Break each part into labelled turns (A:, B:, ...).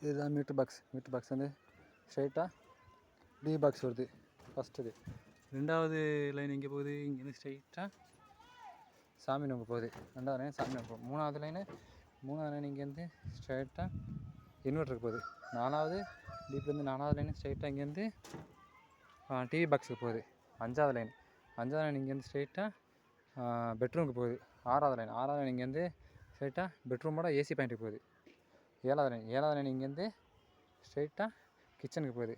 A: இதுதான் metre box வந்து ஸ்ட்ரைட்டாக டி பாக்ஸ் வருது ஃபஸ்ட்டு. ரெண்டாவது லைன் எங்கே போகுது? இங்கேருந்து ஸ்ட்ரைட்டாக சாமி நோங்க போகுது. ரெண்டாவது லைன் சாமி நோங்க போகுது. மூணாவது லைன் இங்கேருந்து ஸ்ட்ரைட்டாக இன்வெர்ட்டருக்கு போகுது. நாலாவது டீப்லேருந்து நாலாவது லைன் ஸ்ட்ரைட்டாக இங்கேருந்து டிவி பாக்ஸுக்கு போகுது. அஞ்சாவது லைன் இங்கேருந்து ஸ்ட்ரைட்டாக பெட்ரூமுக்கு போகுது. ஆறாவது லைன் இங்கேருந்து ஸ்ட்ரைட்டாக பெட்ரூமோட ஏசி பாயிண்ட்டுக்கு போகுது. ஏழாவது லைன் இங்கேருந்து ஸ்ட்ரைட்டாக கிச்சனுக்கு போகுது.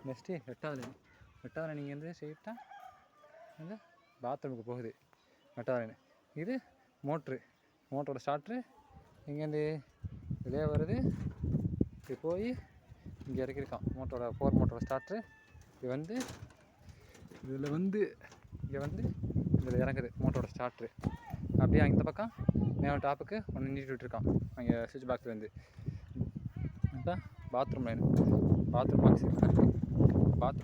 A: நெக்ஸ்ட்டு எட்டாவது லைன் இங்கேருந்து ஸ்ட்ரைட்டாக வந்து பாத்ரூமுக்கு போகுது. எட்டாவது லைன். இது மோட்டரோட ஸ்டார்ட்ரு இங்கேருந்து வெளியே வருது. இப்படி போய் இங்கே இறக்கிருக்கான் மோட்டரோட ஸ்டார்ட்ரு. இது வந்து இதில் இறங்குது மோட்டரோட ஸ்டார்ட்ரு. அப்படியே இந்த பக்கம் மேலே டாப்புக்கு ஒன்று நீட்டி விட்டுருக்கான் அங்கே சுவிட்ச் பாக்ஸ்லேருந்து. இப்போ பாத்ரூம்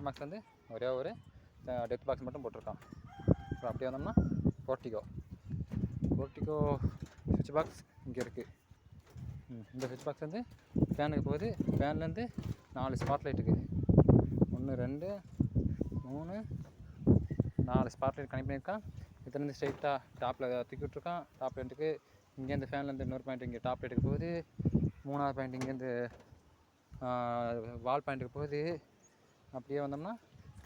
A: பாக்ஸ் வந்து ஒரே ஒரு டெத் பாக்ஸ் மட்டும் போட்டிருக்கான். அப்புறம் அப்படியே வந்தோம்னா போர்ட்டிகோ சுவிட்ச் பாக்ஸ் இங்கே இருக்குது. இந்த சுவிட்ச் பாக்ஸ் வந்து ஃபேனுக்கு போகுது. ஃபேன்லேருந்து 4 ஸ்பாட் லைட்டுக்கு 1 2 3 4 ஸ்பாட் லைட் கனெக்ட் பண்ணியிருக்கான். இதுலேருந்து ஸ்ட்ரைட்டாக டாப்பில் தூக்கி விட்ருக்கான். டாப் லைட்டுக்கு இங்கேருந்து ஃபேன்லேருந்து இன்னொரு பாயிண்ட் இங்கே டாப் லைட்டுக்கு போகுது. மூணாவது பாயிண்ட் இங்கேருந்து வால் பாயிண்ட்டுக்கு போகுது. அப்படியே வந்தோம்னா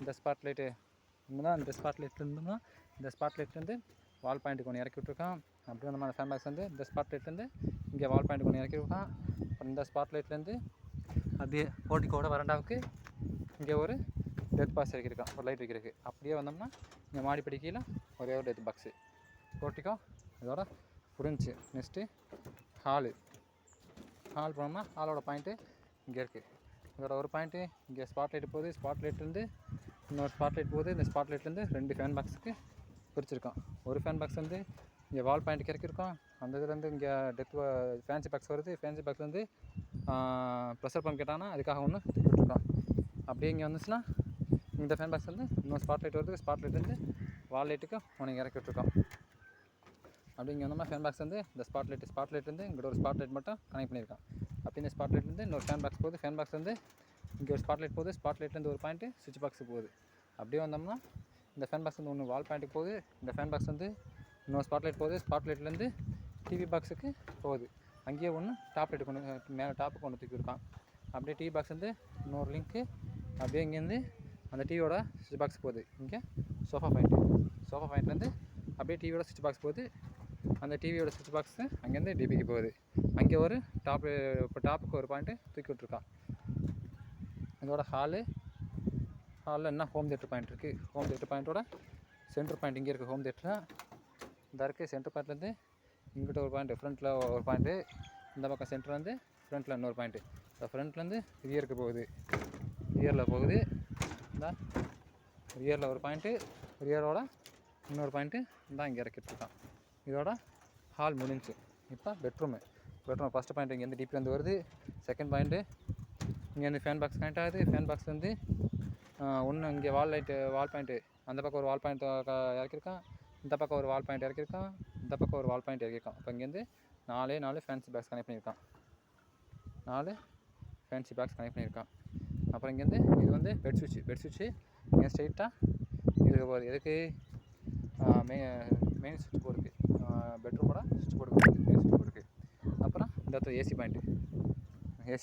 A: இந்த ஸ்பாட் லைட்டு இந்த ஸ்பாட் லைட்லேருந்து வால் பாயிண்ட்டுக்கு ஒன்று இறக்கி விட்ருக்கான். அப்படியே வந்தோம்னா அந்த ஃபேன் பாக்ஸ் வந்து இந்த ஸ்பாட் லைட்லேருந்து இங்கே வால் பாயிண்ட்டுக்கு ஒன்று இறக்கி விட்ருக்கான். அப்புறம் இந்த ஸ்பாட் லைட்லேருந்து அப்படியே போர்ட்டிகோட வராண்டாவுக்கு இங்கே ஒரு டெத் பாக்ஸ் இறக்கிருக்கான், ஒரு லைட் வைக்கிறதுக்கு. அப்படியே வந்தோம்னா இங்கே மாடிப்படி கீழே ஒரே ஒரு டெத் பாக்ஸு. போர்ட்டிகோ இதோட புரிஞ்சு. நெக்ஸ்ட்டு ஹால் போனோம்னா ஹாலோட பாயிண்ட்டு இங்கே இருக்குது. இதோட ஒரு பாயிண்ட்டு இங்கே ஸ்பாட் லைட்டு போகுது. ஸ்பாட் லைட்லேருந்து இன்னொரு ஸ்பாட் லைட் போகுது. இந்த ஸ்பாட் லைட்லேருந்து 2 ஃபேன் பாக்ஸுக்கு பிரிச்சிருக்கான். ஒரு ஃபேன் பாக்ஸ் வந்து இங்கே வால் பாயிண்ட்டுக்கு இறக்கிருக்கான். அந்த இதுலேருந்து இங்கே ஃபேன்சி பாக்ஸ் வருது. ஃபேன்சி பாக்ஸ்லேருந்து ப்ரெஷர் பம்ப் கேட்டாங்கன்னா அதுக்காக ஒன்று தூக்கி விட்ருக்கான். அப்படியே இங்கே வந்துச்சுன்னா இந்த ஃபேன் பாக்ஸ் வந்து இன்னொரு ஸ்பாட் லைட் வருது. ஸ்பாட் லைட்லேருந்து வால் லைட்டுக்கு ஒன்று இறக்கி விட்ருக்கான். அப்படி இங்கே வந்தோம்னா ஃபேன் பாக்ஸ் வந்து இந்த ஸ்பாட் லைட்லேருந்து இங்கிட்ட ஒரு ஸ்பாட் லைட் மட்டும் கனெக்ட் பண்ணியிருக்கான். அப்படி இந்த ஸ்பாட் லைட்லேருந்து இன்னொரு ஃபேன் பாக்ஸ் போகுது. ஃபேன் பாக்ஸ் வந்து இங்கே ஒரு ஸ்பாட் லைட் போகுது. ஸ்பாட் லைட்லேருந்து ஒரு பாயிண்ட்டு சுவிட்ச் பாக்ஸுக்கு போகுது. அப்படியே வந்தோம்னா இந்த ஃபேன் பாக்ஸ் வந்து ஒன்று வால் பாயிண்ட்டுக்கு போகுது. இந்த ஃபேன் பாக்ஸ் வந்து இன்னொரு ஸ்பாட் லைட் போகுது. ஸ்பாட் லைட்லேருந்து டிவி பாக்ஸுக்கு போகுது. அங்கேயே ஒன்று டாப் லைட்டுக்கு ஒன்று மேலே டாப்புக்கு ஒன்று தூக்கி இருக்கான். அப்படியே டிவி பாக்ஸ் வந்து இன்னொரு லிங்க்கு அப்படியே இங்கேருந்து அந்த டிவியோட சுவிட்ச் பாக்ஸ் போகுது. இங்கே சோஃபா பாயிண்ட்லேருந்து அப்படியே டிவியோட சுவிட்ச் பாக்ஸ் போகுது. அந்த டிவியோட சுவிட்ச் பாக்ஸு அங்கேருந்து டிபிக்கு போகுது. அங்கே ஒரு டாப்புக்கு ஒரு பாயிண்ட்டு தூக்கி விட்ருக்கான். இதோட ஹாலில் என்ன ஹோம் தியேட்டர் பாயிண்ட் இருக்குது. ஹோம் தியேட்டர் பாயிண்ட்டோட சென்டர் பாயிண்ட் இங்கே இருக்குது. ஹோம் தியேட்டரில் இந்த இருக்குது. சென்டர் பாயிண்ட்லேருந்து இங்கிட்ட ஒரு பாயிண்ட்டு, ஃப்ரண்ட்டில் ஒரு பாயிண்ட்டு, இந்த பக்கம் சென்டர்லேருந்து ஃப்ரண்ட்டில் இன்னொரு பாயிண்ட்டு. இந்த ஃப்ரண்ட்லேருந்து ரியருக்கு போகுது. இந்த ரியரில் ஒரு பாயிண்ட்டு, ரியரோட இன்னொரு பாயிண்ட்டு தான் இங்கே இறக்கிட்டுருக்கான். இதோட ஹால் முடிஞ்சு. இப்போ பெட்ரூம் ஃபஸ்ட்டு பாயிண்ட் இங்கேருந்து டிபிலேருந்து வருது. செகண்ட் பாயிண்ட்டு இங்கேருந்து ஃபேன் பாக்ஸ் கனெக்ட் ஆகுது. ஃபேன் பாக்ஸ் வந்து ஒன்று இங்கே வால் பாயிண்ட்டு, அந்த பக்கம் ஒரு வால் பாயிண்ட் இறக்கிருக்கான். இந்த பக்கம் ஒரு வால் பாயிண்ட் இறக்கிருக்கான். இந்த பக்கம் ஒரு வால் பாயிண்ட் இறக்கிருக்கான். இப்போ இங்கேருந்து 4 ஃபேன்சி பாக்ஸ் கனெக்ட் பண்ணியிருக்கான். 4 ஃபேன்சி பாக்ஸ் கனெக்ட் பண்ணியிருக்கான். அப்புறம் இங்கேருந்து இது வந்து பெட் சுவிட்சு இங்கே ஸ்ட்ரைட்டாக இது போகுது. எதுக்கு மெயின் சுவிட்ச் போர்டுக்கு, பெட்ரூமோட சுவிட்ச் போர்டுக்கு போகுது. மெயின் சுவிட்ச் போர்டுக்கு. அப்புறம் இந்த இடத்துல ஏசி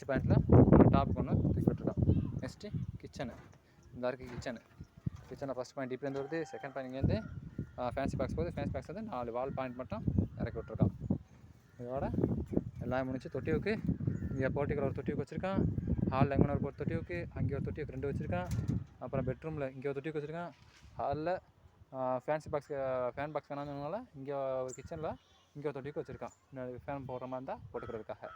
A: பாயிண்ட்டில் டாப்புக்கு ஒன்று தூக்கி விட்டுருக்கான். Next kitchen. இந்த இருக்குது கிச்சனில் ஃபஸ்ட் பாயிண்ட் டிப்லேருந்து வருது. செகண்ட் பாயிண்ட் இங்கேருந்து ஃபேன்சி பாக்ஸ் போகுது. ஃபேன்சி பாக்ஸ் வந்து 4 வால் பாயிண்ட் மட்டும் இறக்கி விட்ருக்கான். இதோட எல்லாம் முடிச்சு. தொட்டிவுக்கு இங்கே போர்ட்டிகோல ஒரு தொட்டிவுக்கு வச்சுருக்கான். ஹாலில் எங்கே ஒரு தொட்டிவுக்கு, அங்கே ஒரு தொட்டிவுக்கு 2 வச்சுருக்கான். அப்புறம் பெட்ரூமில் இங்கே ஒரு தொட்டிவுக்கு வச்சுருக்கான். ஹாலில் ஃபேன் பாக்ஸ் வேணாம்னால இங்கே ஒரு கிச்சனில் இங்கே ஒரு தொட்டிவுக்கு வச்சுருக்கான். ஃபேன் போடுற மாதிரி இருந்தால் போட்டுக்கிறதுக்காக.